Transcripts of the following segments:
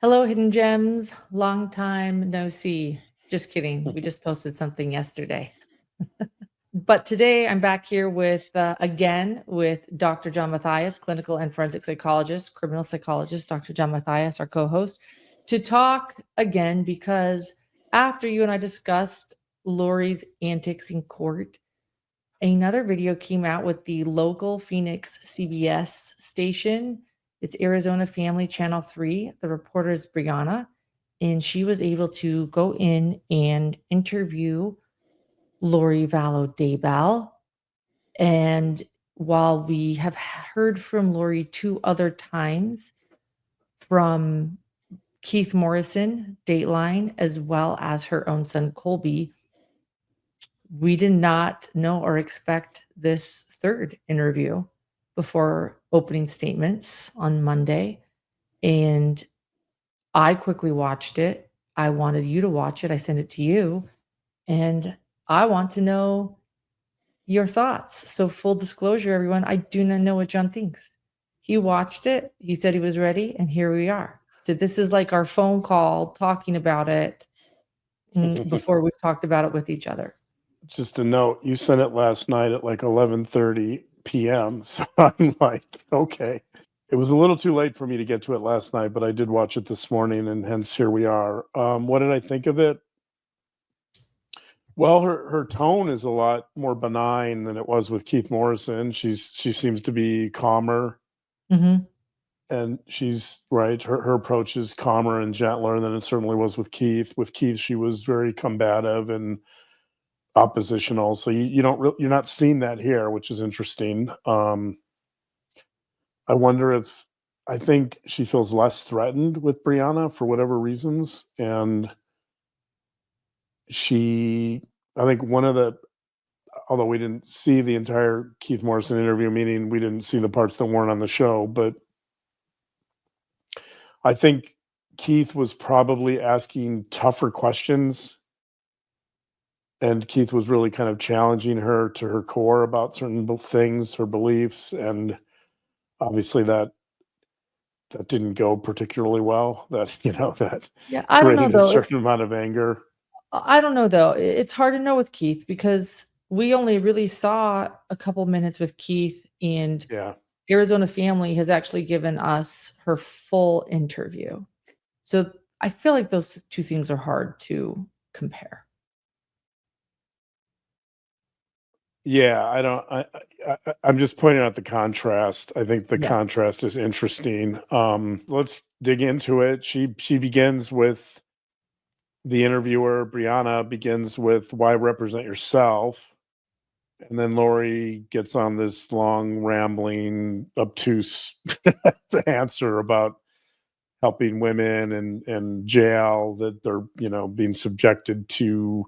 Hello, Hidden Gems. Long time no see. Just kidding. We just posted something yesterday. But today I'm back here again with Dr. John Matthias, clinical and forensic psychologist, criminal psychologist, Dr. John Matthias, our co host, to talk again because after you and I discussed Lori's antics in court, another video came out with the local Phoenix CBS station. It's Arizona Family Channel 3. The reporter is Brianna, and she was able to go in and interview Lori Vallow Daybell. And while we have heard from Lori two other times from Keith Morrison, Dateline, as well as her own son Colby, we did not know or expect this third interview before opening statements on Monday. And I quickly watched it. I wanted you to watch it. I sent it to you. And I want to know your thoughts. So, full disclosure, everyone, I do not know what John thinks. He watched it. He said he was ready. And here we are. So, this is like our phone call talking about it before we've talked about it with each other. Just a note, you sent it last night at like 11:30 p.m. So I'm like, okay. It was a little too late for me to get to it last night, but I did watch it this morning, and hence here we are. What did I think of it? Well, her tone is a lot more benign than it was with Keith Morrison. She seems to be calmer, and she's right. Her approach is calmer and gentler than it certainly was with Keith. With Keith, she was very combative and oppositional. So you're not seeing that here, which is interesting. I wonder if I think she feels less threatened with Brianna for whatever reasons, and I think although we didn't see the entire Keith Morrison interview, meaning we didn't see the parts that weren't on the show, but I think Keith was probably asking tougher questions, and Keith was really kind of challenging her to her core about certain things, her beliefs, and obviously that didn't go particularly well. That I don't know created a though. certain amount of anger. I don't know though. It's hard to know with Keith because we only really saw a couple minutes with Keith, and Yeah. Arizona Family has actually given us her full interview. So I feel like those two things are hard to compare. Yeah, I'm just pointing out the contrast. I think the contrast is interesting. Let's dig into it. She begins with the interviewer, Brianna begins with why represent yourself? And then Lori gets on this long, rambling, obtuse answer about helping women and jail, that they're, being subjected to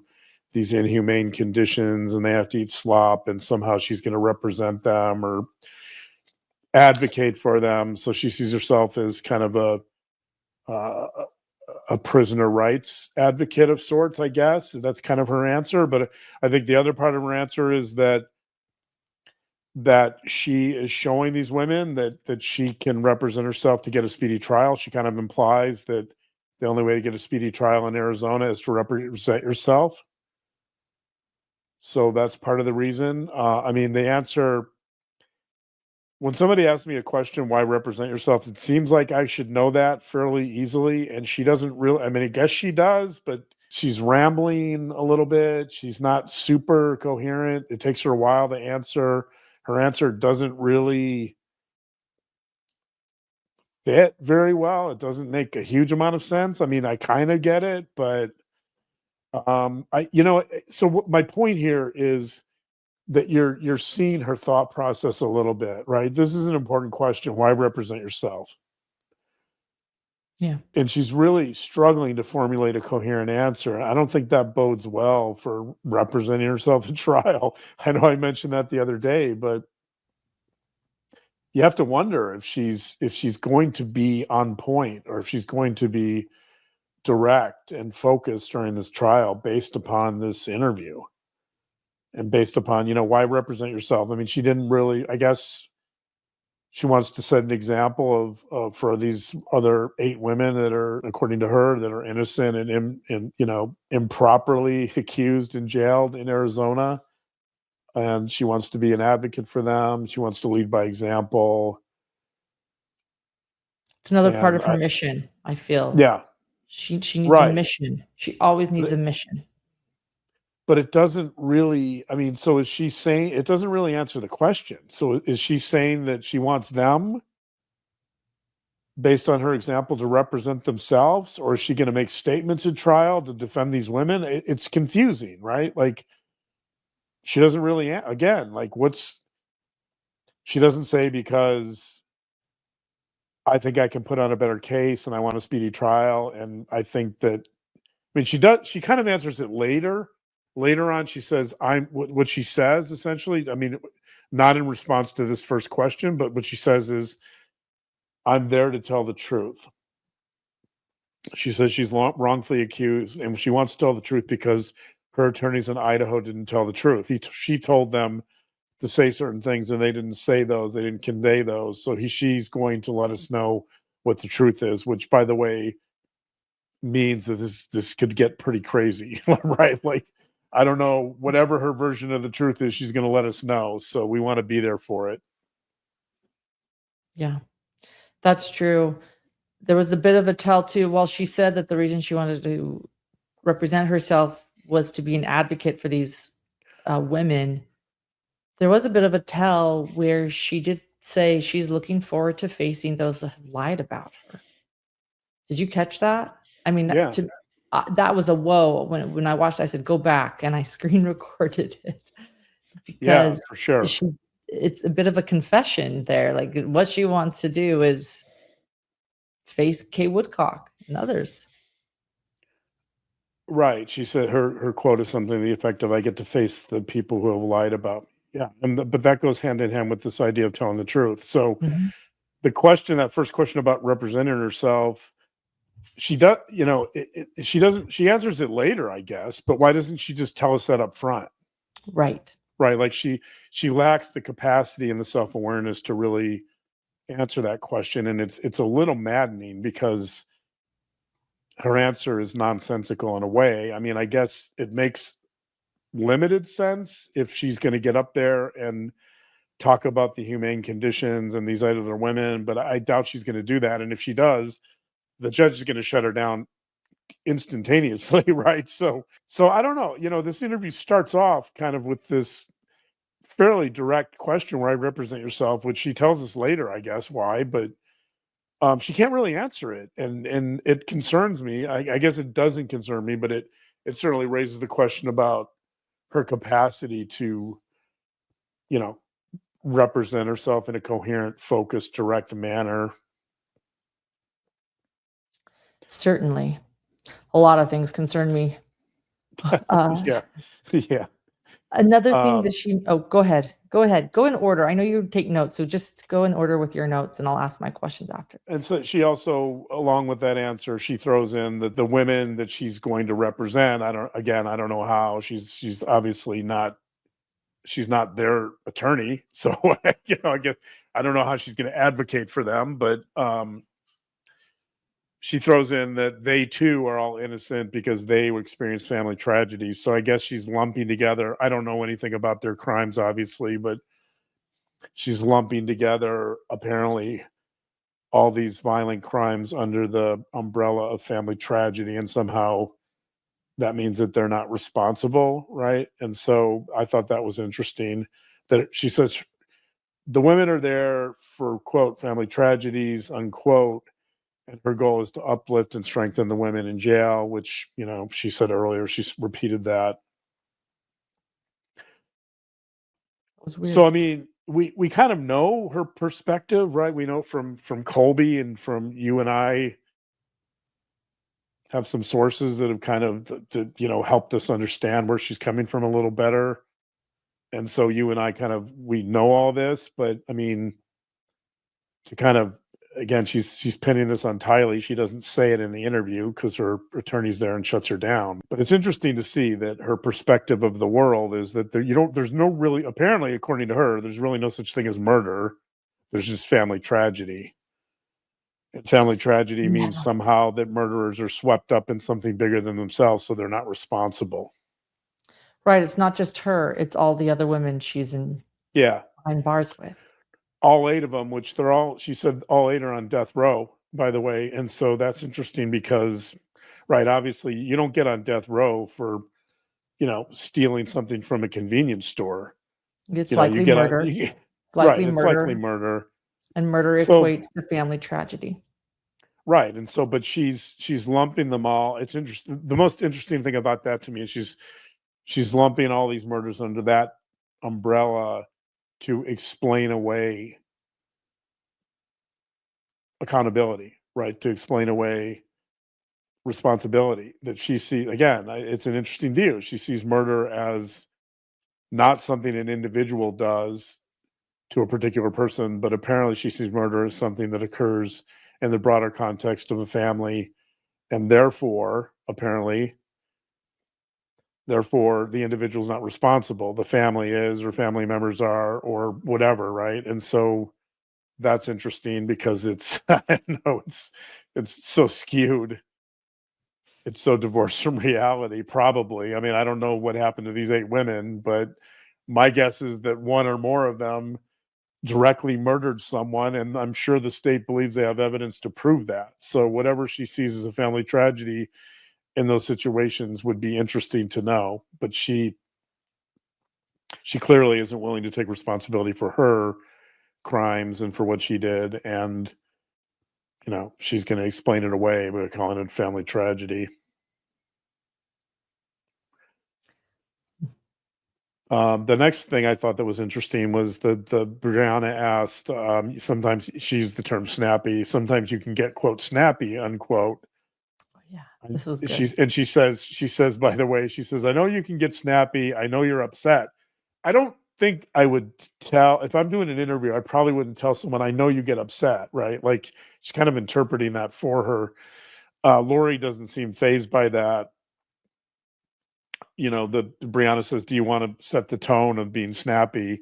these inhumane conditions and they have to eat slop, and somehow she's going to represent them or advocate for them. So she sees herself as kind of a prisoner rights advocate of sorts, I guess. That's kind of her answer. But I think the other part of her answer is that she is showing these women that she can represent herself to get a speedy trial. She kind of implies that the only way to get a speedy trial in Arizona is to represent yourself. So that's part of the reason. The answer, when somebody asks me a question, why represent yourself, it seems like I should know that fairly easily. And she doesn't really, I guess she does, but she's rambling a little bit. She's not super coherent. It takes her a while to answer. Her answer doesn't really fit very well. It doesn't make a huge amount of sense. I kind of get it, but so my point here is that you're seeing her thought process a little bit, right? This is an important question. Why represent yourself? Yeah. And she's really struggling to formulate a coherent answer. I don't think that bodes well for representing herself at trial. I know I mentioned that the other day, but you have to wonder if she's going to be on point, or if she's going to be direct and focused during this trial based upon this interview. And based upon, why represent yourself? She didn't really, I guess She wants to set an example of for these other 8 women that are, according to her, that are innocent and improperly accused and jailed in Arizona. And she wants to be an advocate for them. She wants to lead by example. It's another part And of her mission, I feel. yeah, She needs a right. mission. She always But needs a it, mission. but it doesn't really, I mean, so is she saying it doesn't really answer the question. So is she saying that she wants them based on her example to represent themselves, or is she going to make statements at trial to defend these women? It's confusing, right? Like she doesn't really again, like she doesn't say because I think I can put on a better case and I want a speedy trial, and I think that, I mean, she kind of answers it later on. She says I'm what she says essentially, I mean, not in response to this first question, but what she says is I'm there to tell the truth. She says she's wrongfully accused, and she wants to tell the truth because her attorneys in Idaho didn't tell the truth. She told them to say certain things, and they didn't say those. They didn't convey those. So she's going to let us know what the truth is, which, by the way, means that this could get pretty crazy, right? Like, I don't know, whatever her version of the truth is, she's going to let us know. So we want to be there for it. Yeah, that's true. There was a bit of a tell too. While she said that the reason she wanted to represent herself was to be an advocate for these women, there was a bit of a tell where she did say she's looking forward to facing those that have lied about her. Did you catch that? I mean, Yeah, that was a whoa. When I watched, I said, "Go back," and I screen recorded it yeah, because for sure. she. It's a bit of a confession there. Like what she wants to do is face Kay Woodcock and others. Right. She said her quote is something to the effect of "I get to face the people who have lied about me." Yeah, and but that goes hand in hand with this idea of telling the truth. So Mhm. that first question about representing herself, she does, she doesn't. She answers it later, I guess. But why doesn't she just tell us that up front? Right. Right? Like she lacks the capacity and the self awareness to really answer that question, and it's a little maddening because her answer is nonsensical in a way. I mean, I guess it makes limited sense if she's going to get up there and talk about the humane conditions and these other women, but I doubt she's going to do that. And if she does, the judge is going to shut her down instantaneously, right? So I don't know. This interview starts off kind of with this fairly direct question where I represent yourself, which she tells us later, I guess why, but she can't really answer it, and it concerns me. I guess it doesn't concern me, but it certainly raises the question about her capacity to, you know, represent herself in a coherent, focused, direct manner. Certainly. A lot of things concern me. Uh, Yeah. Yeah. Another thing Um, that she oh, go ahead. Go ahead. Go in order. I know you take notes, so just go in order with your notes, and I'll ask my questions after. and so she also, along with that answer, she throws in that the women that she's going to represent, I don't know how. She's obviously not she's not their attorney. So I guess I don't know how she's going to advocate for them, but she throws in that they too are all innocent because they experienced family tragedies. So I guess she's lumping together. I don't know anything about their crimes, obviously, but she's lumping together apparently all these violent crimes under the umbrella of family tragedy, and somehow that means that they're not responsible, right? And so I thought that was interesting that she says the women are there for quote family tragedies unquote, and her goal is to uplift and strengthen the women in jail, which she said earlier. She's repeated that. That was So weird. I mean, we kind of know her perspective, right? We know from Colby and from you and I have some sources that have kind of helped us understand where she's coming from a little better. And so you and I we know all this, but I mean, to kind of again, she's pinning this on tylee. She doesn't say it in the interview because her attorney's there and shuts her down. But it's interesting to see that her perspective of the world is that there's no really, apparently according to her, there's really no such thing as murder. There's just family tragedy. And family tragedy means somehow that murderers are swept up in something bigger than themselves, so they're not responsible. Right, it's not just her, it's all the other women she's in Yeah. behind bars with. All 8 of them, which they're all, she said all 8 are on death row, by the way. And so that's interesting because, right, obviously you don't get on death row for, stealing something from a convenience store. It's You likely get murder. right, Likely it's likely murder, murder. and murder So, equates to family tragedy. right, and so but she's lumping them all. It's interesting. The most interesting thing about that to me is she's lumping all these murders under that umbrella to explain away accountability, right? To explain away responsibility that she sees. Again, it's an interesting view. She sees murder as not something an individual does to a particular person, but apparently she sees murder as something that occurs in the broader context of a family, and therefore the individual's not responsible. The family is, or family members are, or whatever, right? And so that's interesting because it's I know it's so skewed. It's so divorced from reality, probably. I mean, I don't know what happened to these 8 women, but my guess is that one or more of them directly murdered someone, and I'm sure the state believes they have evidence to prove that. So whatever she sees as a family tragedy in those situations would be interesting to know. But she clearly isn't willing to take responsibility for her crimes and for what she did, and she's going to explain it away by calling it family tragedy. The next thing I thought that was interesting was the Brianna asked, sometimes she used the term snappy. Sometimes you can get, quote, snappy, unquote. Oh, yeah, this was good. She says, by the way, she says, I know you can get snappy. I know you're upset. I don't think I would tell, if I'm doing an interview, I probably wouldn't tell someone, I know you get upset, right? Like she's kind of interpreting that for her. Lori doesn't seem fazed by that. The Brianna says, do you want to set the tone of being snappy?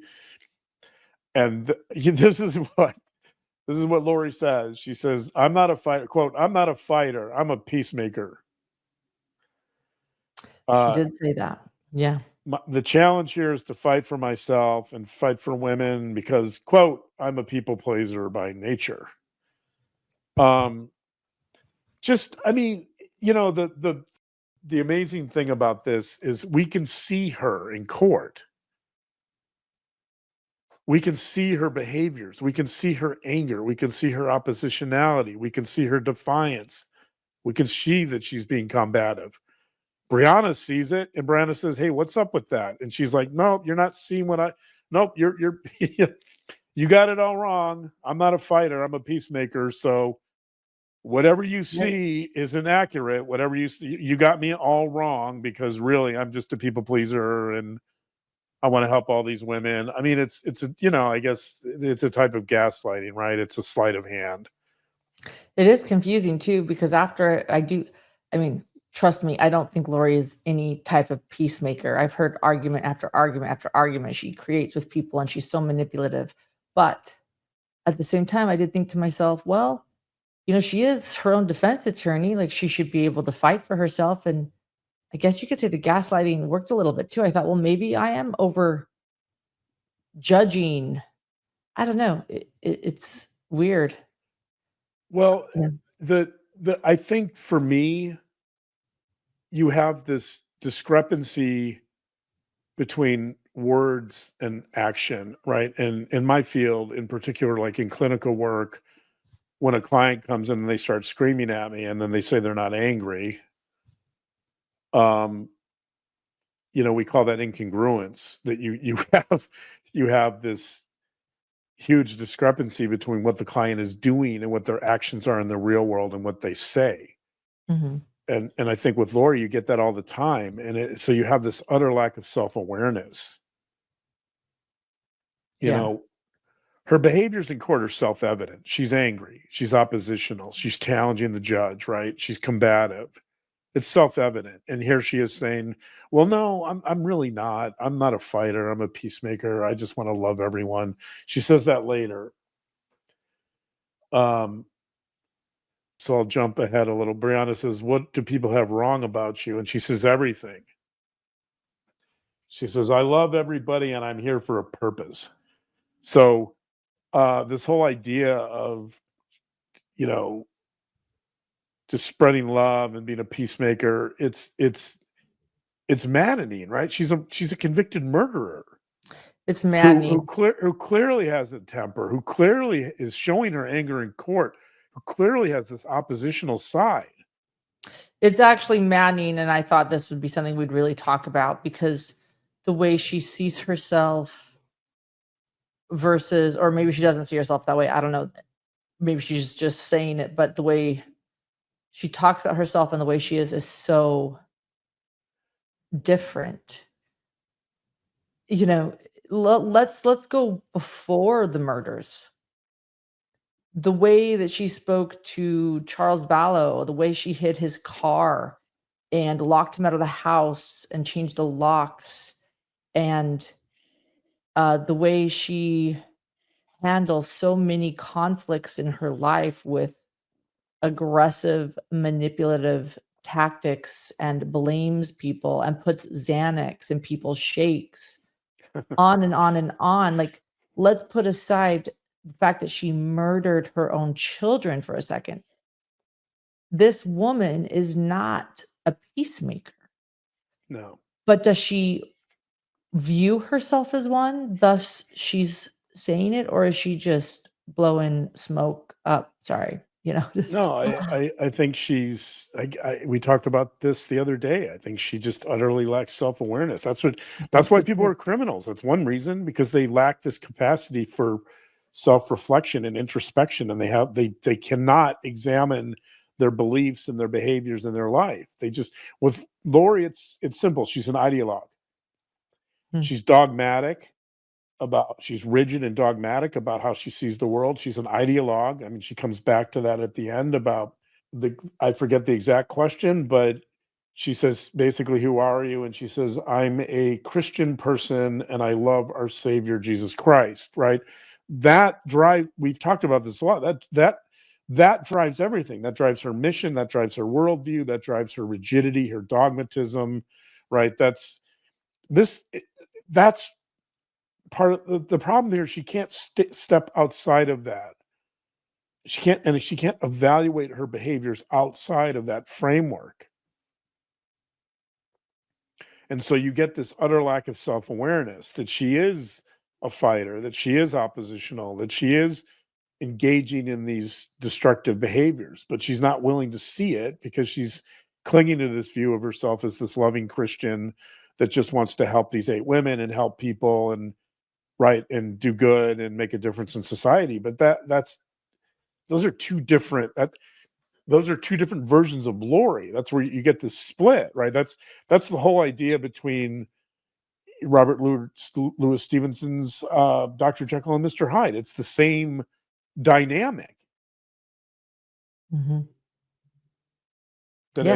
And this is what Lori says. She says, I'm not a fighter, quote, I'm not a fighter, I'm a peacemaker. She did say that. Yeah. The challenge here is to fight for myself and fight for women because, quote, I'm a people pleaser by nature. Just, I mean, the amazing thing about this is we can see her in court. We can see her behaviors. We can see her anger. We can see her oppositionality. We can see her defiance. We can see that she's being combative. Brianna sees it, and Brianna says, hey, what's up with that? And she's like, nope, you're not seeing nope, you're you got it all wrong. I'm not a fighter. I'm a peacemaker. So whatever you see is inaccurate. Whatever you see, you got me all wrong because really I'm just a people pleaser and I want to help all these women. I mean, it's I guess it's a type of gaslighting, right? It's a sleight of hand. It is confusing too, because after I mean, trust me, I don't think Lori is any type of peacemaker. I've heard argument after argument after argument she creates with people, and she's so manipulative. But at the same time, I did think to myself, well, she is her own defense attorney. Like she should be able to fight for herself. And I guess you could say the gaslighting worked a little bit too. I thought, well, maybe I am over judging. I don't know. It's weird. Well, Yeah. I think for me, you have this discrepancy between words and action, right? And in my field, in particular, like in clinical work, when a client comes in and they start screaming at me and then they say they're not angry, we call that incongruence, that you have this huge discrepancy between what the client is doing and what their actions are in the real world and what they say. Mm-hmm. And I think with Lori, you get that all the time. And so you have this utter lack of self-awareness. Yeah. Her behaviors in court are self-evident. She's angry. She's oppositional. She's challenging the judge, right? She's combative. It's self-evident. And here she is saying, well, no, I'm really not. I'm not a fighter. I'm a peacemaker. I just want to love everyone. She says that later. Um, so I'll jump ahead a little. Brianna says, "What do people have wrong about you?" And she says, "Everything." She says, "I love everybody and I'm here for a purpose." So this whole idea of, you know, just spreading love and being a peacemaker, it's maddening, right? She's a convicted murderer It's who maddening. who clearly has a temper, who clearly is showing her anger in court, who clearly has this oppositional side. It's actually maddening, and I thought this would be something we'd really talk about because the way she sees herself versus, or maybe she doesn't see herself that way. I don't know. Maybe she's just saying it, but the way she talks about herself and the way she is so different. You know, let's go before the murders. The way that she spoke to Charles Vallow, the way she hid his car and locked him out of the house and changed the locks, and the way she handles so many conflicts in her life with aggressive, manipulative tactics and blames people and puts Xanax in people's shakes, on and on and on. Like, let's put aside the fact that she murdered her own children for a second. This woman is not a peacemaker, No. but does she view herself as one, thus she's saying it, or is she just blowing smoke up? Sorry, just No, I think she's we talked about this the other day. I think she just utterly lacks self-awareness. That's that's why what people it are criminals. That's one reason, because they lack this capacity for self-reflection and introspection, and they cannot examine their beliefs and their behaviors in their life. They just with Lori, it's simple. She's an ideologue. Mm, She's dogmatic she's rigid and dogmatic about how she sees the world. She's an ideologue. I mean, she comes back to that at the end about I forget the exact question, but she says basically, "Who are you?" And she says, "I'm a Christian person and I love our Savior Jesus Christ," right? That drive, we've talked about this a lot. That drives everything. That drives her mission, that drives her worldview, that drives her rigidity, her dogmatism, right? This that's part of the problem here. She can't step outside of that. She can't evaluate her behaviors outside of that framework. And so you get this utter lack of self-awareness that she is a fighter, that she is oppositional, that she is engaging in these destructive behaviors, but she's not willing to see it because she's clinging to this view of herself as this loving Christian that just wants to help these 8 women and help people and right and do good and make a difference in society. But that's those are two different those are two different versions of Lori. That's where you get this split, right? That's the whole idea between Robert Louis Stevenson's Dr. Jekyll and Mr. Hyde. It's the same dynamic. mhm. That Yeah.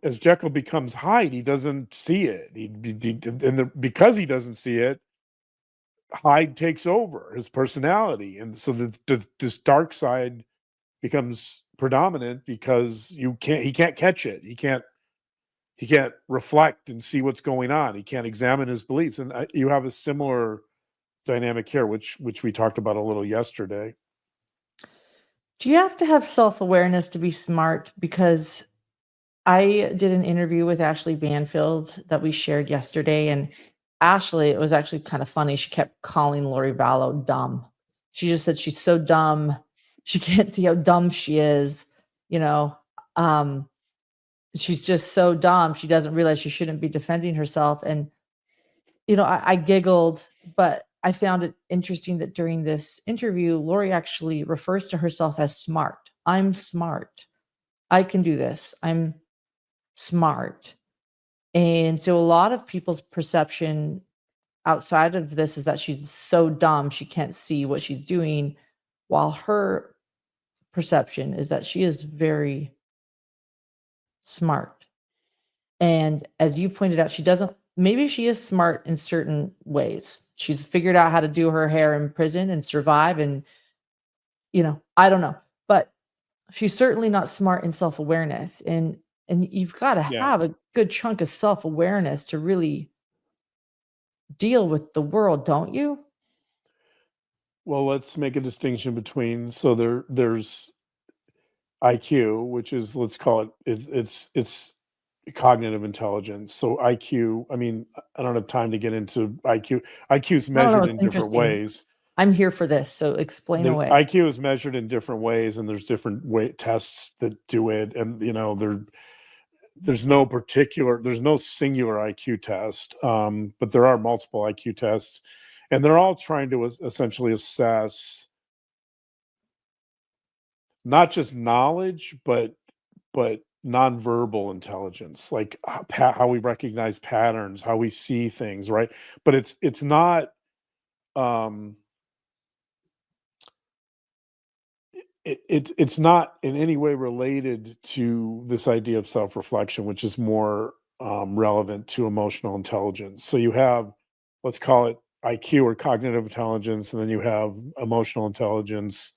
as Jekyll becomes Hyde, he doesn't see it. Because he doesn't see it, Hyde takes over his personality, and so this dark side becomes predominant because he can't catch it. He can't reflect and see what's going on. He can't examine his beliefs, and you have a similar dynamic here, which we talked about a little yesterday. Do you have to have self-awareness to be smart? Because I did an interview with Ashley Banfield that we shared yesterday, and Ashley, it was actually kind of funny. She kept calling Lori Vallow dumb. She just said she's so dumb. She can't see how dumb she is. You know, um, she's just so dumb. She doesn't realize she shouldn't be defending herself. And I giggled, but I found it interesting that during this interview, Lori actually refers to herself as smart. I'm smart. I can do this. I'm smart. And so a lot of people's perception outside of this is that she's so dumb she can't see what she's doing, while her perception is that she is very smart. And as you pointed out, she doesn't, maybe she is smart in certain ways. She's figured out how to do her hair in prison and survive. And, I don't know. she's certainly not smart in self-awareness, and you've got to Yeah. have a good chunk of self-awareness to really deal with the world, don't you? Well, let's make a distinction between, so there's IQ, which is, let's call it's cognitive intelligence. So IQ, I mean, I don't have time to get into IQ. IQ is No, no, measured it's in different interesting. ways. I'm here for this, so explain The away. IQ is measured in different ways, and there's different way tests that do it, and there's no singular IQ test, but there are multiple IQ tests, and they're all trying to essentially assess not just knowledge, but nonverbal intelligence, like how we recognize patterns, how we see things, right? But it's not um, it's not in any way related to this idea of self-reflection, which is more relevant to emotional intelligence. So you have, let's call it IQ or cognitive intelligence, and then you have emotional intelligence,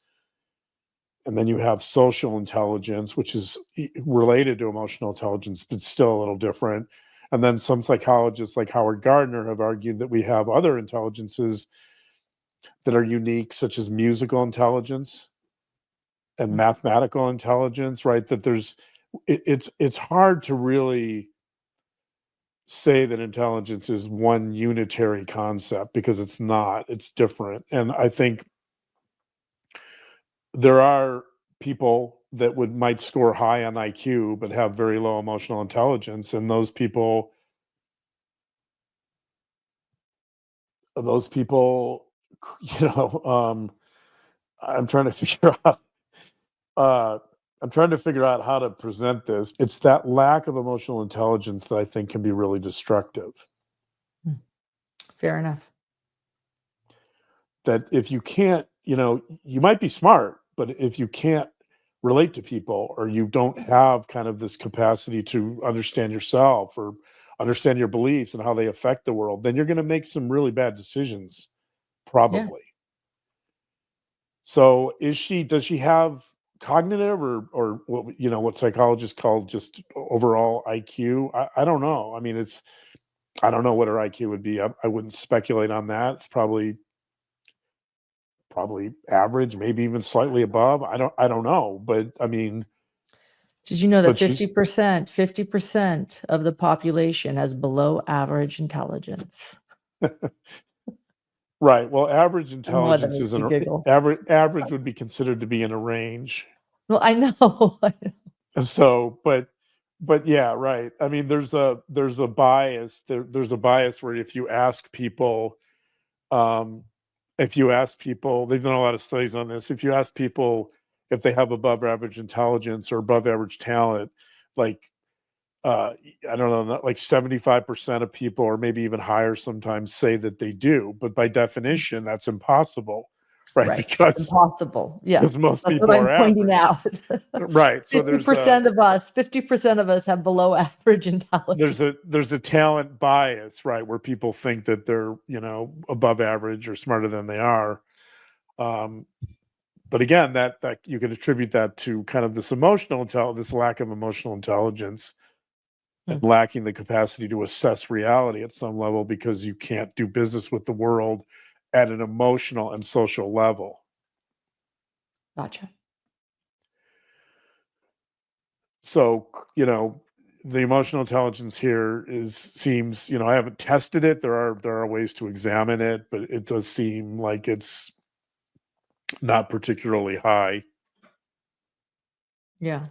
and then you have social intelligence, which is related to emotional intelligence, but still a little different. And then some psychologists like Howard Gardner have argued that we have other intelligences that are unique, such as musical intelligence and Mm. mathematical intelligence, right? That it's hard to really say that intelligence is one unitary concept, because it's not, it's different. And I think there are people that might score high on IQ but have very low emotional intelligence, and those people, you know, I'm trying to figure out uh, I'm trying to figure out how to present this. It's that lack of emotional intelligence that I think can be really destructive. Mm. Fair enough. That if you can't, you might be smart, but if you can't relate to people, or you don't have kind of this capacity to understand yourself or understand your beliefs and how they affect the world, then you're going to make some really bad decisions, Yeah. probably. So does she have cognitive or what psychologists call just overall IQ? I don't know. I mean, I don't know what her IQ would be. I wouldn't speculate on that. It's probably average, maybe even slightly above. I don't know, but I mean, Did you know that but 50% of the population has below average intelligence? right. Well, average I don't know why that intelligence makes is me giggle. average would be considered to be in a range. Well, I know. And so, but yeah, right. I mean, there's a bias. There's a bias where um, if you ask people, they've done a lot of studies on this. If you ask people if they have above average intelligence or above average talent, like uh I don't know, like 75% of people, or maybe even higher sometimes, say that they do, but by definition that's impossible, right? Right, it's because impossible. Yeah, most that's what people I'm are pointing average, out. right? So 50% of us have below average intelligence. there's a talent bias, right, where people think that they're, above average or smarter than they are. um but again, that you can attribute that to kind of this lack of emotional intelligence, Hmm, and lacking the capacity to assess reality at some level, because you can't do business with the world at an emotional and social level. gotcha. So, the emotional intelligence here seems, I haven't tested it. There are ways to examine it, but it does seem like it's not particularly high. Yeah.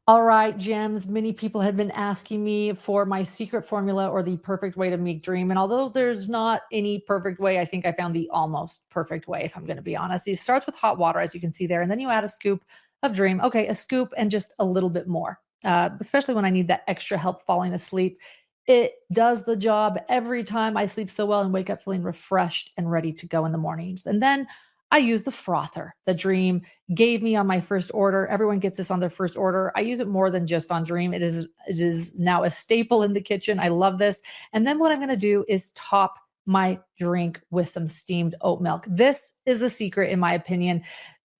All right, Gems. Many people have been asking me for my secret formula or the perfect way to make dream. And although there's not any perfect way, I think I found the almost perfect way, if I'm going to be honest. It starts with hot water, as you can see there, and then you add a scoop of dream. Okay, a scoop and just a little bit more, especially when I need that extra help falling asleep. It does the job every time. I sleep so well and wake up feeling refreshed and ready to go in the mornings. And then I use the frother. The Dream gave me on my first order. Everyone gets this on their first order. I use it more than just on Dream. It is now a staple in the kitchen. I love this. And then what I'm going to do is top my drink with some steamed oat milk. This is the secret, in my opinion.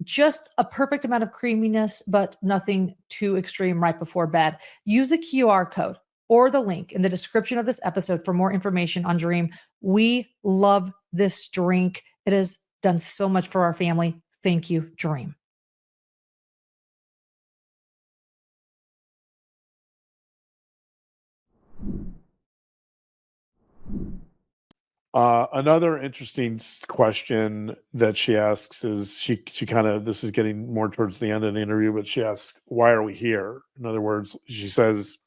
Just a perfect amount of creaminess, but nothing too extreme right before bed. Use a QR code or the link in the description of this episode for more information on Dream. We love this drink. It has done so much for our family. Thank you, Dream. Another interesting question that she asks is she kind of, this is getting more towards the end of the interview, but she asks, why are we here? In other words, she says,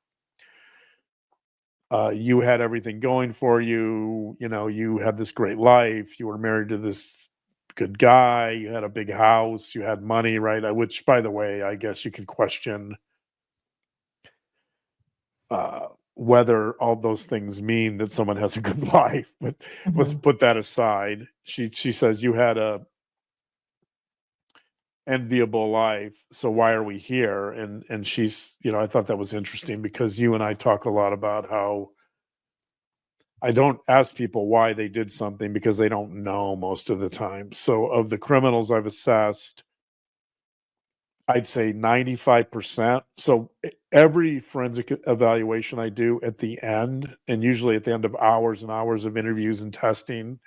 you had everything going for you. You know, you had this great life. You were married to this good guy. You had a big house. You had money, right? Which, by the way, I guess you could question whether all those things mean that someone has a good life. But let's put that aside. She says you had a enviable life, so why are we here? And she's, you know, I thought that was interesting because you and I talk a lot about how I don't ask people why they did something because they don't know most of the time. So of the criminals I've assessed, I'd say 95%. So every forensic evaluation I do at the end, and usually at the end of hours and hours of interviews and testing,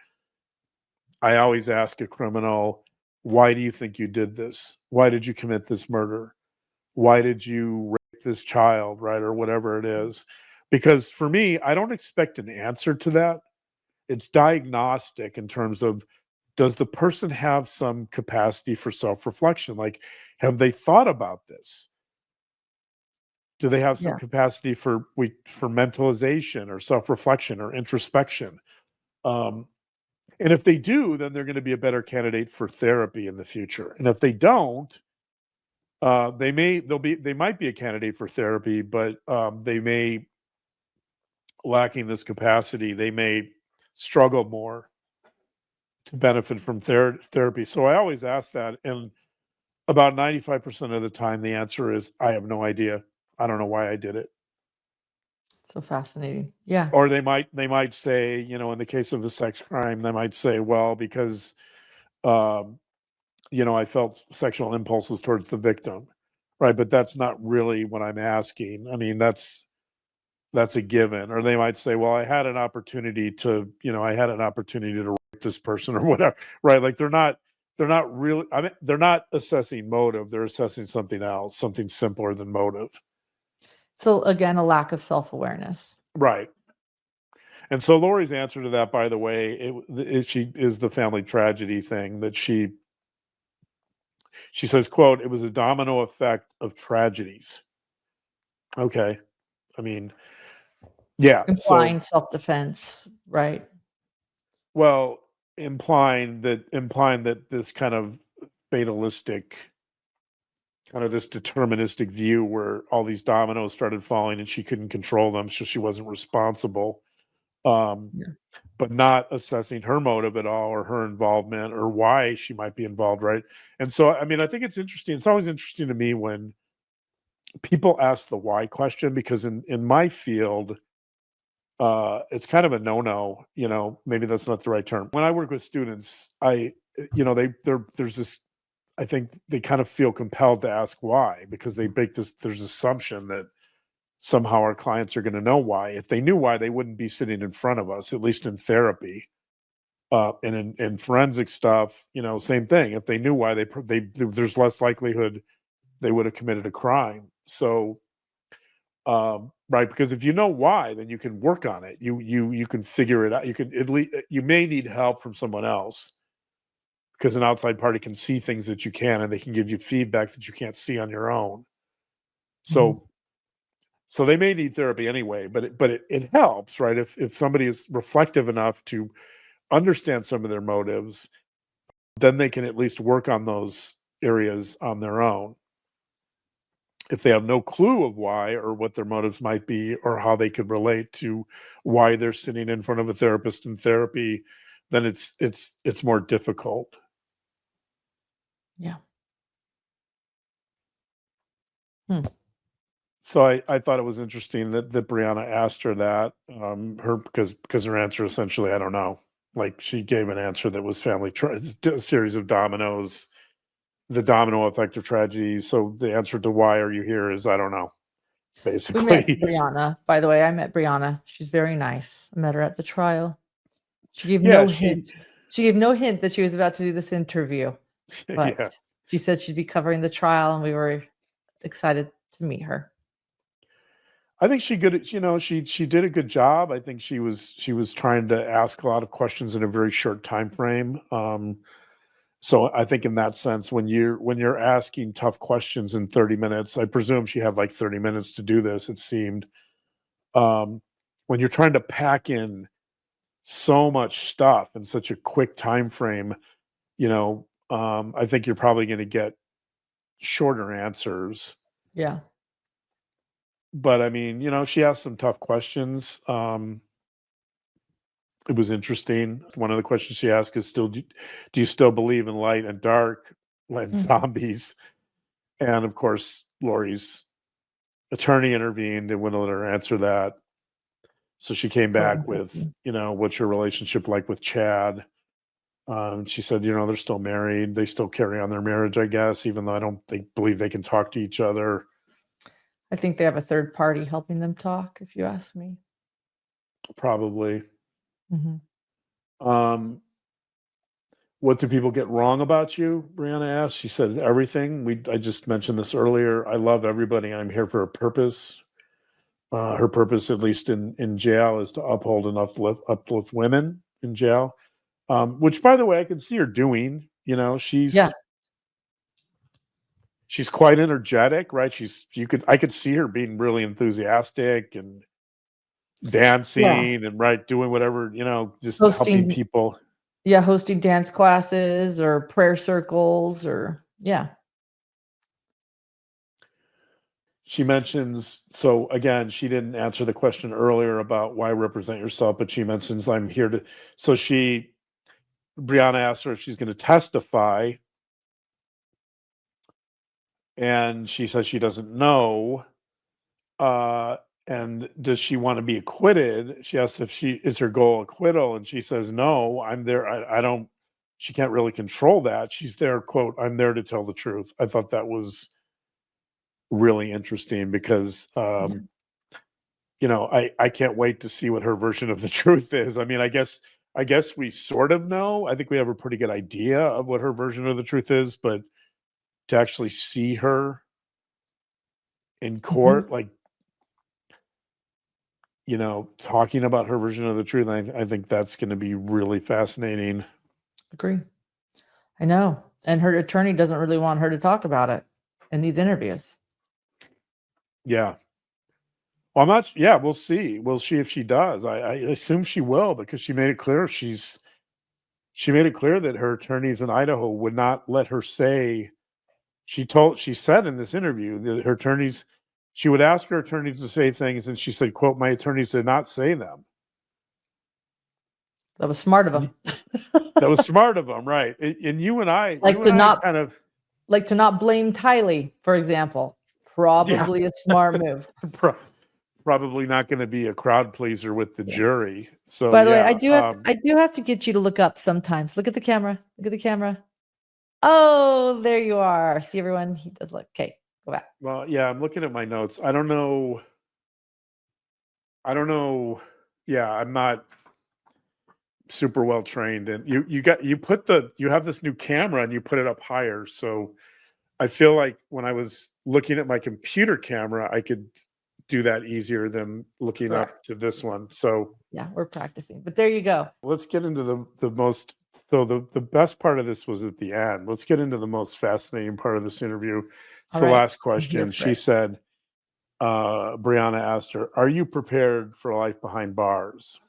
I always ask a criminal, why do you think you did this? Why did you commit this murder? Why did you rape this child, right? Or whatever it is. Because for me, I don't expect an answer to that. It's diagnostic in terms of, does the person have some capacity for self-reflection? Like, have they thought about this? Do they have some Yeah. capacity for mentalization or self-reflection or introspection? And if they do, then they're going to be a better candidate for therapy in the future. And if they don't, they might be a candidate for therapy, but they may lacking this capacity. They may struggle more to benefit from therapy. So I always ask that, and about 95% of the time, the answer is, I have no idea. I don't know why I did it. So fascinating. Yeah. Or they might say, you know, in the case of a sex crime, they might say, well, because, um, you know, I felt sexual impulses towards the victim, right? But that's not really what I'm asking. I mean, that's a given. Or they might say, well, I had an opportunity to rape this person or whatever, right? Like they're not really, I mean, they're not assessing motive. They're assessing something else, something simpler than motive. So again, a lack of self-awareness. Right. And so Lori's answer to that, by the way, is the family tragedy thing that she says, quote, it was a domino effect of tragedies. Okay. I mean, yeah. So, Implying self-defense, right? well, implying that this kind of fatalistic, kind of this deterministic view where all these dominoes started falling and she couldn't control them, so she wasn't responsible. Um, Yeah. but not assessing her motive at all or her involvement or why she might be involved, right? And so, I mean, I think it's interesting. It's always interesting to me when people ask the why question, because in my field, it's kind of a no-no, you know, maybe that's not the right term. When I work with students, you know, there's this, I think they kind of feel compelled to ask why, because they make there's assumption that somehow our clients are going to know why. If they knew why, they wouldn't be sitting in front of us, at least in therapy. And in forensic stuff, you know, same thing. If they knew why, there's less likelihood they would have committed a crime. So, right, because if you know why, then you can work on it. You can figure it out. You can at least, you may need help from someone else, because an outside party can see things that you can, and they can give you feedback that you can't see on your own. Mhm. So they may need therapy anyway, but it helps, right? If somebody is reflective enough to understand some of their motives, then they can at least work on those areas on their own. If they have no clue of why or what their motives might be or how they could relate to why they're sitting in front of a therapist in therapy, then it's more difficult. Yeah. Hmm. So I thought it was interesting that Brianna asked her that, because her answer essentially, I don't know. Like, she gave an answer that was a series of dominoes, the domino effect of tragedies. So the answer to why are you here is I don't know, We met basically. Brianna, by the way. I met Brianna. She's very nice. I met her at the trial. She gave Yeah, no hint. She gave no hint that she was about to do this interview, but yeah. she said she'd be covering the trial, and we were excited to meet her. I think she did a good job. I think she was trying to ask a lot of questions in a very short time frame. So I think in that sense, when you're asking tough questions in 30 minutes, I presume she had like 30 minutes to do this, it seemed. Um, when you're trying to pack in so much stuff in such a quick time frame, I think you're probably going to get shorter answers. Yeah. But I mean, she asked some tough questions. It was interesting. One of the questions she asked is do you still believe in light and dark, and Mhm. zombies? And of course, Lori's attorney intervened and wouldn't let her answer that. So she came So back with, interesting. what's your relationship like with Chad? She said, they're still married. They still carry on their marriage, I guess, even though I don't believe they can talk to each other. I think they have a third party helping them talk, if you ask me. Probably. Mhm. Um, what do people get wrong about you? Brianna asked. She said everything. I just mentioned this earlier. I love everybody. I'm here for a purpose. Her purpose, at least in jail, is to uphold and uplift women in jail. Which, by the way, I can see her doing. Yeah. She's quite energetic, right? I could see her being really enthusiastic and Yeah. dancing and right doing whatever, just helping Hosting people. Yeah, hosting dance classes or prayer circles or yeah. She mentions, so again, she didn't answer the question earlier about why represent yourself, but she mentions I'm here to. So Brianna asked her if she's going to testify, and she says she doesn't know. Uh, and does she want to be acquitted? She asks if she is her goal acquittal, and she says no. I'm there. I don't. She can't really control that. She's there. Quote: I'm there to tell the truth. I thought that was really interesting because Yeah, I can't wait to see what her version of the truth is. I mean, I guess we sort of know. I think we have a pretty good idea of what her version of the truth is, but to actually see her in mhm, court, like, talking about her version of the truth, I think that's going to be really fascinating. agree. I know, and her attorney doesn't really want her to talk about it in these interviews. Yeah. Well, I'm not. Yeah, we'll see. We'll see if she does. I assume she will because she made it clear she made it clear that her attorneys in Idaho would not let her say. She said in this interview that her attorneys, she would ask her attorneys to say things, and she said, "quote My attorneys did not say them." That was smart of And him. that was smart of them, right? And you and I, Like to not kind of, like to not blame Tylee, for example. yeah, Probably a smart move. pro- probably not going to be a crowd pleaser with the Yeah. jury. So By the way, yeah, I do have to get you to look up sometimes. Look at the camera. Look at the camera. Oh, there you are. See everyone? He does look. Okay, go back. well, yeah, I'm looking at my notes. I don't know. I don't know. Yeah, I'm not super well trained, and you have this new camera and you put it up higher, so I feel like when I was looking at my computer camera, I could do that easier than looking Correct. up to this one. So Yeah, we're practicing. But there you go. let's get into the most. So the best part of this was at the end. Let's get into the most fascinating part of this interview. It's All the right. last I'm here question. for She it. said, Brianna asked her, "Are you prepared for a life behind bars?"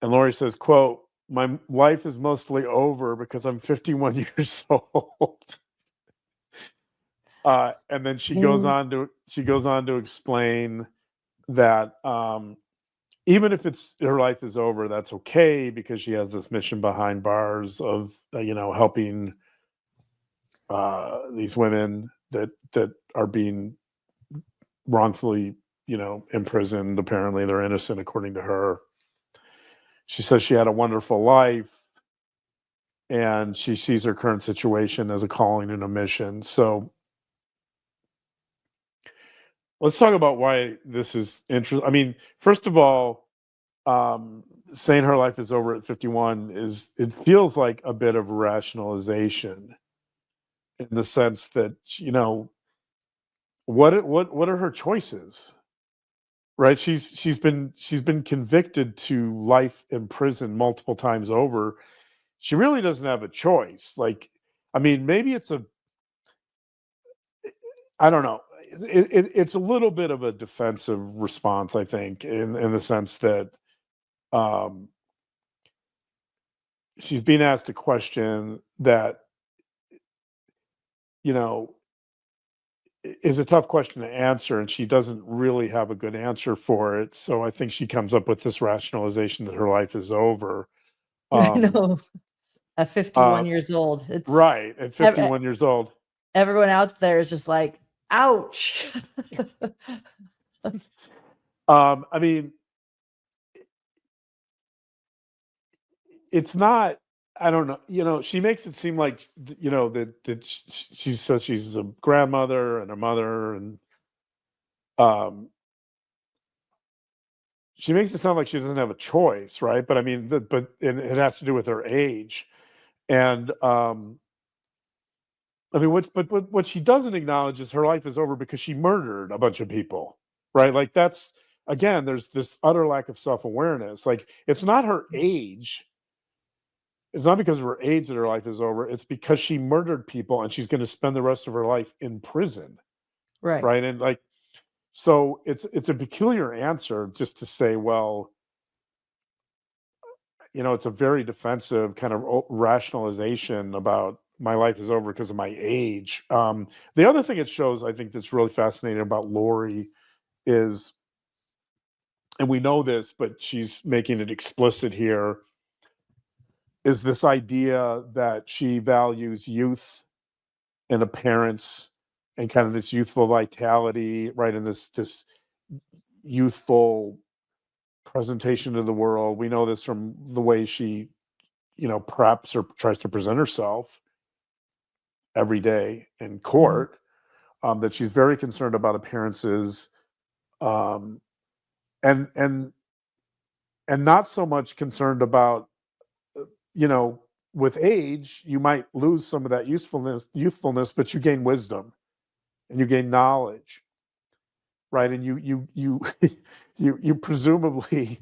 And Lori says, "quote My life is mostly over because I'm 51 years old." And then Mm, she goes on to explain that even if it's her life is over, that's okay because she has this mission behind bars of helping these women that are being wrongfully, imprisoned. Apparently, they're innocent, according to her. She says she had a wonderful life, and she sees her current situation as a calling and a mission. So let's talk about why this is interesting. I mean, first of all, saying her life is over at 51 it feels like a bit of rationalization, in the sense that, what are her choices? Right? She's been convicted to life in prison multiple times over. She really doesn't have a choice. Like, I mean, maybe I don't know. It's a little bit of a defensive response, I think, in the sense that, um, she's being asked a question that, you know, is a tough question to answer, and she doesn't really have a good answer for it. So I think she comes up with this rationalization that her life is over. I Um, know. At 51 uh, years old, it's right, at 51 years old. everyone out there is just like, ouch. I mean, it's not. I don't know. She makes it seem like she says she's a grandmother and a mother, and um, she makes it sound like she doesn't have a choice, right? But I mean, and it has to do with her age, and I mean, what she doesn't acknowledge is her life is over because she murdered a bunch of people, right? Like, that's, again, there's this utter lack of self awareness. Like, it's not her age. It's not because of her age that her life is over. It's because she murdered people, and she's going to spend the rest of her life in prison, Right. right? And like, so it's a peculiar answer just to say, well, it's a very defensive kind of rationalization about my life is over because of my age. The other thing it shows, I think, that's really fascinating about Lori is, and we know this, but she's making it explicit here, is this idea that she values youth and appearance and kind of this youthful vitality, right? And this youthful presentation to the world. We know this from the way she, preps or tries to present herself every day in Mhm. court, that she's very concerned about appearances, um, and not so much concerned about, uh, you know, with age, you might lose some of that youthfulness, but you gain wisdom and you gain knowledge, right? And you you presumably,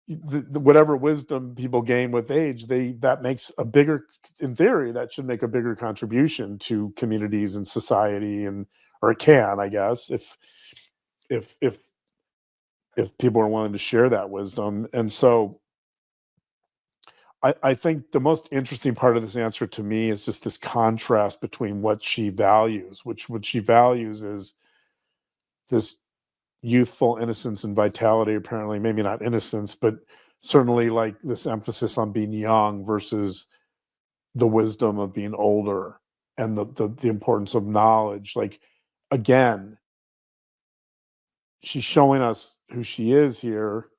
whatever wisdom people gain with age, that makes a bigger, in theory, that should make a bigger contribution to communities and society, and or it can, I guess, if if if people are willing to share that wisdom. And so I think the most interesting part of this answer to me is just this contrast between what she values, which what she values is this youthful innocence and vitality, apparently, maybe not innocence, but certainly like this emphasis on being young versus the wisdom of being older, and the importance of knowledge. Like, again, she's showing us who she is here,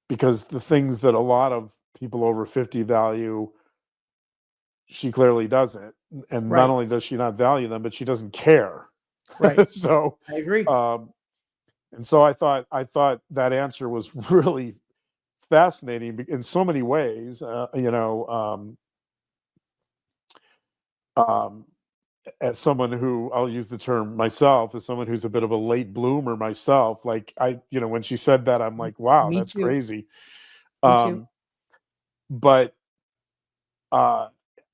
because the things that a lot of people over 50 value, she clearly doesn't. And not Right. only does she not value them, but she doesn't care. Right. So, I agree. um, and so I thought that answer was really fascinating in so many ways. Um, as someone who, I'll use the term myself, as someone who's a bit of a late bloomer myself, like, when she said that, I'm like, wow, Me that's too. crazy. Me too. Um, but uh,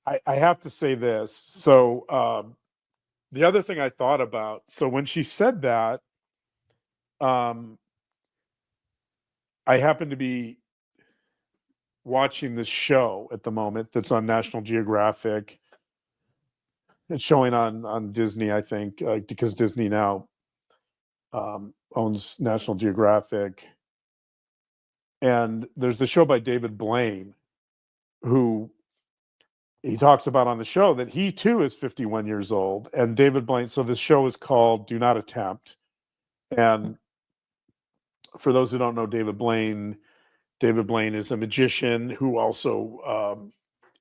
I have to say this. So, the other thing I thought about, so when she said that, um, I happen to be watching this show at the moment that's on National Geographic. It's showing on Disney, I think, because Disney now, owns National Geographic. And there's the show by David Blaine, who he talks about on the show that he too is 51 years old. And David Blaine, so this show is called Do Not Attempt. And for those who don't know David Blaine is a magician who also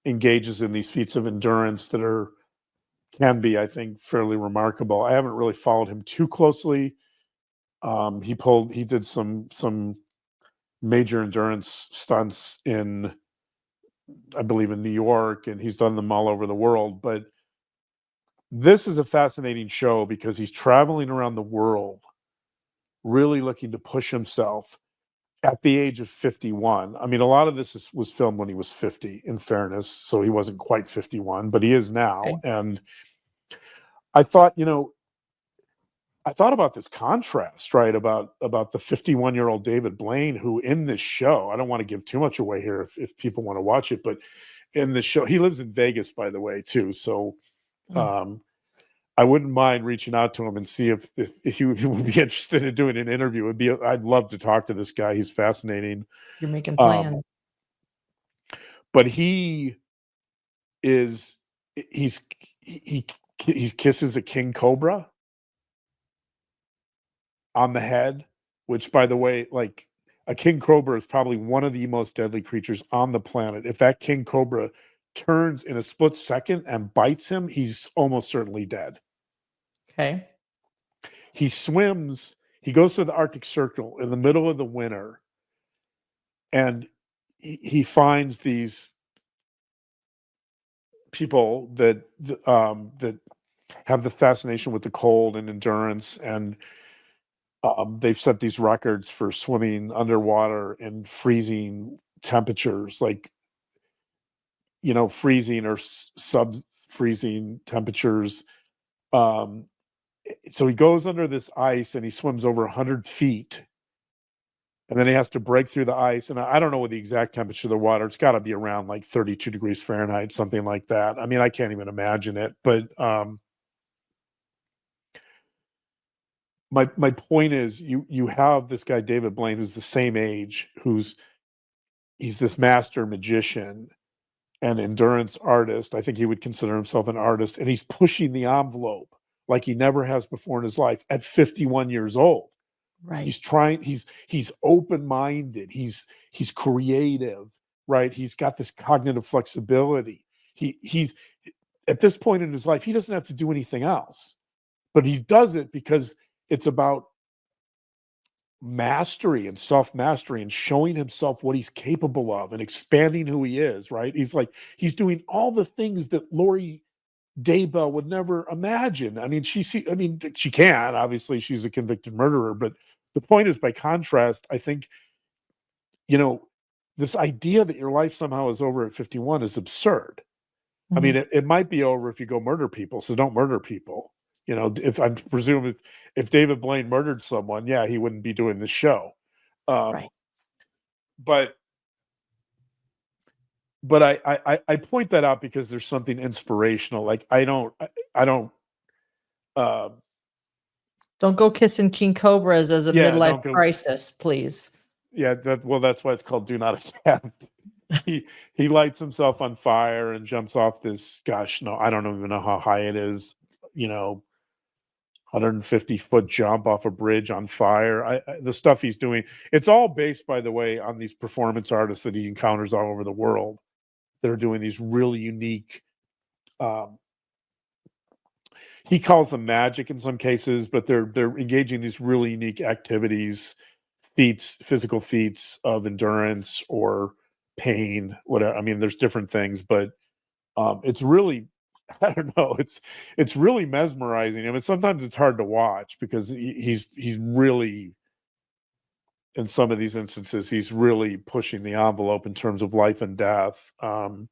engages in these feats of endurance that can be, I think, fairly remarkable. I haven't really followed him too closely. He did some major endurance stunts in, I believe, in New York, and he's done them all over the world. But this is a fascinating show because he's traveling around the world, really looking to push himself at the age of 51. I mean, a lot of this was filmed when he was 50, in fairness, so he wasn't quite 51, but he is now. Okay. And I thought, I thought about this contrast, right? About the 51-year-old David Blaine, who in this show, I don't want to give too much away here if people want to watch it, but in the show, he lives in Vegas, by the way, too. So I wouldn't mind reaching out to him and see if he would be interested in doing an interview. I'd love to talk to this guy. He's fascinating. You're making plans. But he kisses a king cobra on the head, which, by the way, like, a king cobra is probably one of the most deadly creatures on the planet. If that king cobra turns in a split second and bites him, he's almost certainly dead. Okay. He goes to the Arctic Circle in the middle of the winter, and he finds these people that have the fascination with the cold and endurance, and they've set these records for swimming underwater in freezing temperatures, like, freezing or sub-freezing temperatures. So he goes under this ice and he swims over 100 feet. And then he has to break through the ice. And I don't know what the exact temperature of the water. It's got to be around like 32 degrees Fahrenheit, something like that. I mean, I can't even imagine it. But my point is, you have this guy, David Blaine, who's the same age, he's this master magician and endurance artist. I think he would consider himself an artist. And he's pushing the envelope like he never has before in his life at 51 years old. Right. He's open-minded, he's creative, right? He's got this cognitive flexibility. He's at this point in his life, he doesn't have to do anything else, but he does it because it's about mastery and self-mastery and showing himself what he's capable of and expanding who he is, right? He's doing all the things that Lori Daybell would never imagine. I mean, she can, obviously she's a convicted murderer, but the point is, by contrast, I think, this idea that your life somehow is over at 51 is absurd. I mean, it might be over if you go murder people, so don't murder people. If I'm presuming if David Blaine murdered someone, yeah, he wouldn't be doing this show. Right. But I point that out because there's something inspirational. Like, don't go kissing king cobras as a midlife crisis, please. Yeah, that's why it's called Do Not Attempt. He lights himself on fire and jumps off this, gosh, no, I don't even know how high it is, 150-foot jump off a bridge on fire. The stuff he's doing, it's all based, by the way, on these performance artists that he encounters all over the world. They're doing these really unique, he calls them magic in some cases, but they're engaging these really unique activities, physical feats of endurance or pain, whatever. I mean, there's different things, but it's really, I don't know, it's really mesmerizing. I mean, sometimes it's hard to watch because he's really, in some of these instances, he's really pushing the envelope in terms of life and death. And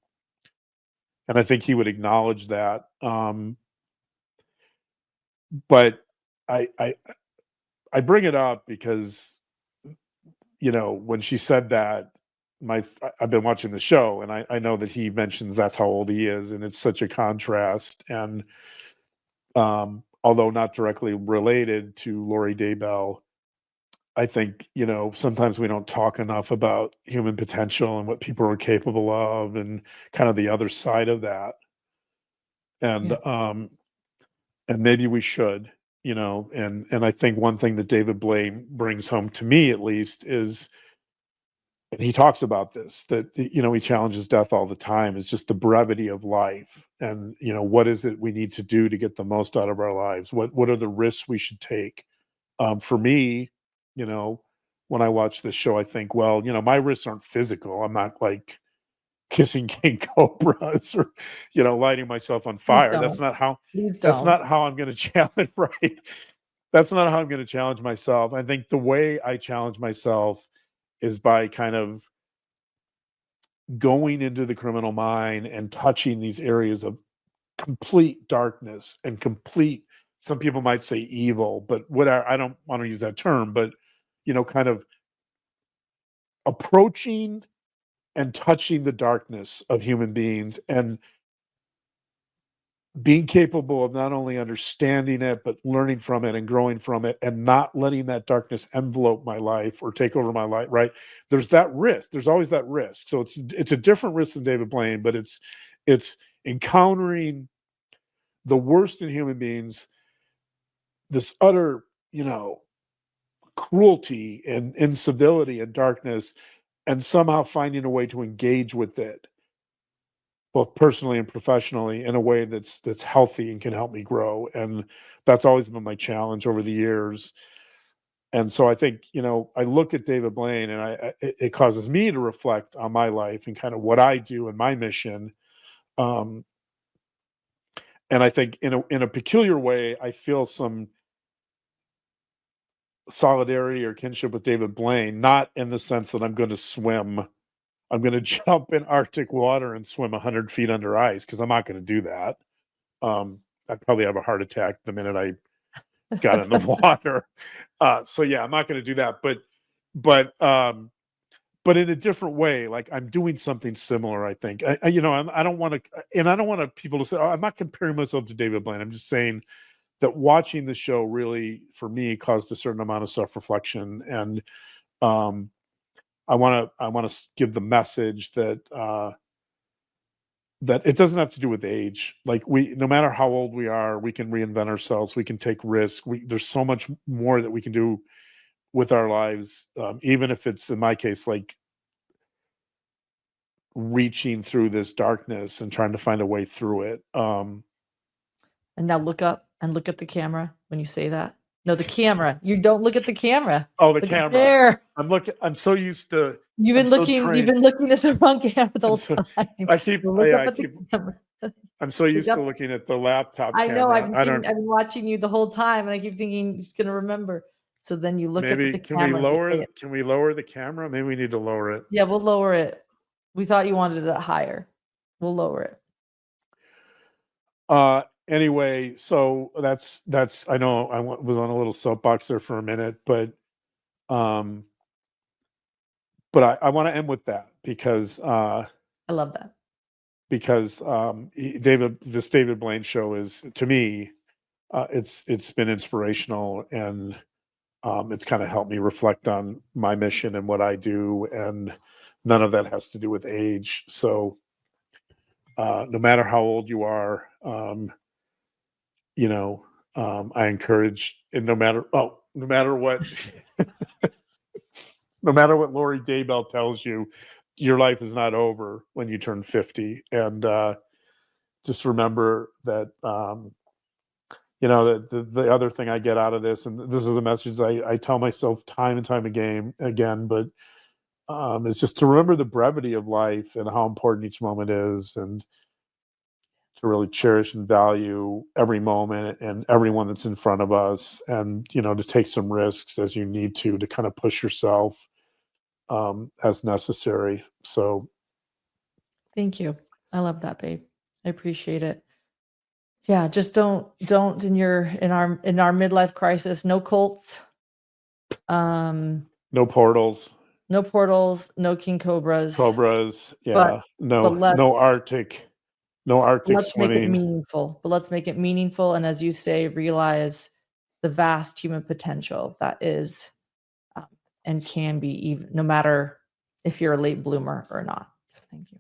I think he would acknowledge that. But I bring it up because, when she said that, I've been watching the show, and I know that he mentions that's how old he is, and it's such a contrast. And although not directly related to Lori Daybell, I think, sometimes we don't talk enough about human potential and what people are capable of and kind of the other side of that. And Yeah. and maybe we should, and I think one thing that David Blaine brings home to me at least is, and he talks about this, that he challenges death all the time, is just the brevity of life. And what is it we need to do to get the most out of our lives? What are the risks we should take? For me, you know, when I watch this show, I think, well, my risks aren't physical. I'm not like kissing king cobras or, lighting myself on Please fire. don't. Please That's don't. not how I'm going to challenge, right? That's not how I'm going to challenge myself. I think the way I challenge myself is by kind of going into the criminal mind and touching these areas of complete darkness and complete, some people might say evil, but whatever, I don't want to use that term, but kind of approaching and touching the darkness of human beings and being capable of not only understanding it but learning from it and growing from it and not letting that darkness envelope my life or take over my life, right? There's that risk. There's always that risk. So it's a different risk than David Blaine, but it's encountering the worst in human beings, this utter, cruelty and incivility and darkness, and somehow finding a way to engage with it, both personally and professionally, in a way that's healthy and can help me grow. And that's always been my challenge over the years. And so I think, I look at David Blaine and it causes me to reflect on my life and kind of what I do and my mission. Um, and I think in a peculiar way, I feel some solidarity or kinship with David Blaine, not in the sense that I'm going to jump in Arctic water and swim 100 feet under ice, because I'm not going to do that. I'd probably have a heart attack the minute I got in the water. So yeah, I'm not going to do that. But in a different way, like I'm doing something similar. I think. I don't want to, and I don't want people to say, "Oh, I'm not comparing myself to David Blaine." I'm just saying that watching the show really, for me, caused a certain amount of self-reflection, and um, I want to give the message that that it doesn't have to do with age. Like no matter how old we are, we can reinvent ourselves. We can take risks. There's so much more that we can do with our lives, even if it's, in my case, like reaching through this darkness and trying to find a way through it. And now look up and look at the camera when you say that. No, the camera. You don't look at the camera. Oh, the Look camera. there. I'm so used to. You've I'm been so looking. You've trained. been looking at the wrong camera the whole time. Look up at the camera. I'm so used to looking at the laptop I know. camera. I've been watching you the whole time, and I keep thinking he's going to remember. So then you look up at the camera. Can we lower the camera? Maybe we need to lower it. Yeah, we'll lower it. We thought you wanted it higher. We'll lower it. Anyway, so that's I know I was on a little soapbox there for a minute, but I want to end with that because I love that. Because this David Blaine show is, to me, it's been inspirational, and it's kind of helped me reflect on my mission and what I do, and none of that has to do with age. So no matter how old you are, I encourage, and no matter what no matter what Lori Daybell tells you, your life is not over when you turn 50. And just remember that, the other thing I get out of this, and this is a message I tell myself time and time again, but it's just to remember the brevity of life and how important each moment is, and to really cherish and value every moment and everyone that's in front of us, and to take some risks as you need to kind of push yourself as necessary. So thank you. I love that, babe. I appreciate it. Yeah, just don't in our midlife crisis, no cults. No portals. No portals, no king cobras. Yeah. No Arctic. No Arctic Let's swimming. make it meaningful. But let's make it meaningful, and as you say, realize the vast human potential that is and can be, even no matter if you're a late bloomer or not. So thank you.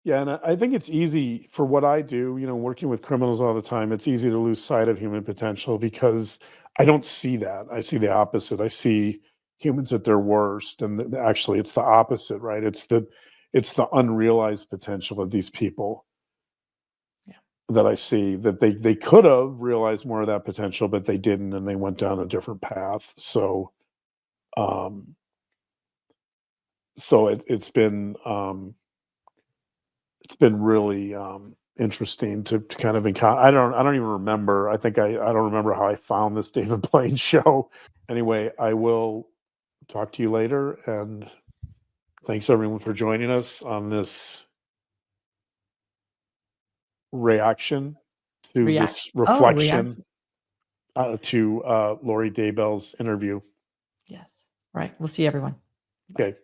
Yeah, and I think it's easy for what I do, working with criminals all the time, it's easy to lose sight of human potential because I don't see that. I see the opposite. I see humans at their worst, and actually it's the opposite, right? It's the unrealized potential of these people. Yeah. That I see that they could have realized more of that potential, but they didn't, and they went down a different path. So um it's been really interesting to kind of encounter. I don't even remember. I don't remember how I found this David Blaine show. Anyway, I will talk to you later, and thanks everyone for joining us on this reaction to this reflection to Lori Daybell's interview. Yes. Right. We'll see everyone. Okay.